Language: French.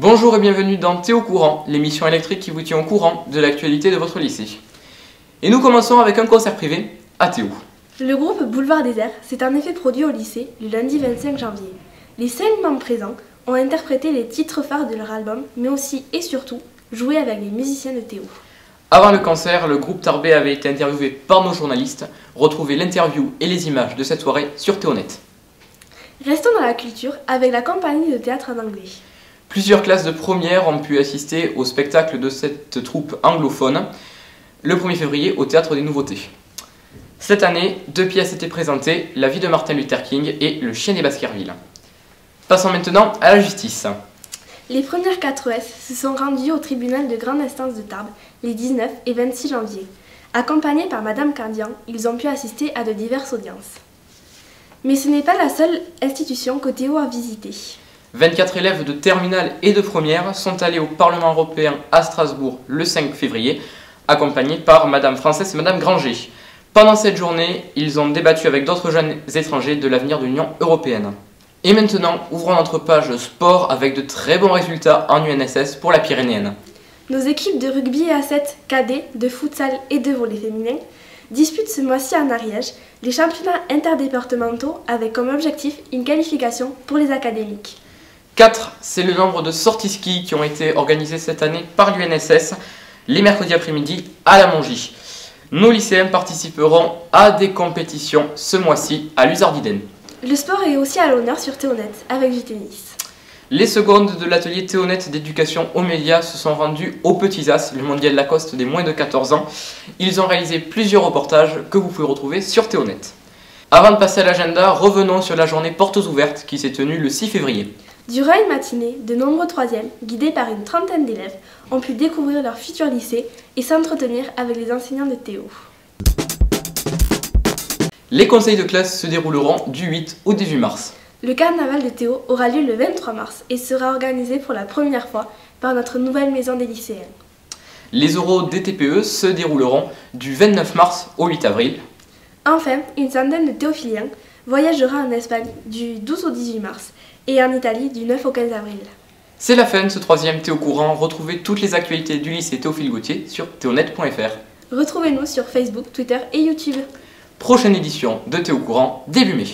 Bonjour et bienvenue dans Théo Courant, l'émission électrique qui vous tient au courant de l'actualité de votre lycée. Et nous commençons avec un concert privé à Théo. Le groupe Boulevard Désert s'est en effet produit au lycée le lundi 25 janvier. Les 5 membres présents ont interprété les titres phares de leur album, mais aussi et surtout joué avec les musiciens de Théo. Avant le concert, le groupe Tarbé avait été interviewé par nos journalistes. Retrouvez l'interview et les images de cette soirée sur Théonet. Restons dans la culture avec la compagnie de théâtre en anglais. Plusieurs classes de première ont pu assister au spectacle de cette troupe anglophone le 1er février au Théâtre des Nouveautés. Cette année, 2 pièces étaient présentées, La vie de Martin Luther King et Le chien des Baskerville. Passons maintenant à la justice. Les premières 4ES se sont rendues au tribunal de grande instance de Tarbes les 19 et 26 janvier. Accompagnés par Madame Candian, ils ont pu assister à de diverses audiences. Mais ce n'est pas la seule institution que Théo a visitée. 24 élèves de terminale et de première sont allés au Parlement européen à Strasbourg le 5 février, accompagnés par Madame Frances et Madame Granger. Pendant cette journée, ils ont débattu avec d'autres jeunes étrangers de l'avenir de l'Union européenne. Et maintenant, ouvrons notre page sport avec de très bons résultats en UNSS pour la Pyrénéenne. Nos équipes de rugby à 7, cadet, de futsal et de volley féminin disputent ce mois-ci en Ariège les championnats interdépartementaux avec comme objectif une qualification pour les académiques. 4, c'est le nombre de sorties ski qui ont été organisées cette année par l'UNSS les mercredis après-midi à la Mongie. Nos lycéens participeront à des compétitions ce mois-ci à Luzardiden. Le sport est aussi à l'honneur sur Théonet avec du tennis. Les secondes de l'atelier Théonet d'éducation aux médias se sont rendues au Petits As, le mondial Lacoste des moins de 14 ans. Ils ont réalisé plusieurs reportages que vous pouvez retrouver sur Théonet. Avant de passer à l'agenda, revenons sur la journée Portes ouvertes qui s'est tenue le 6 février. Durant une matinée, de nombreux troisièmes, guidés par une trentaine d'élèves, ont pu découvrir leur futur lycée et s'entretenir avec les enseignants de Théo. Les conseils de classe se dérouleront du 8 au 18 mars. Le carnaval de Théo aura lieu le 23 mars et sera organisé pour la première fois par notre nouvelle maison des lycéens. Les oraux DTPE se dérouleront du 29 mars au 8 avril. Enfin, une centaine de théophiliens voyagera en Espagne du 12 au 18 mars et en Italie du 9 au 15 avril. C'est la fin de ce 3e Théo Courant. Retrouvez toutes les actualités du lycée Théophile Gautier sur théonet.fr. Retrouvez-nous sur Facebook, Twitter et YouTube. Prochaine édition de Théo Courant début mai.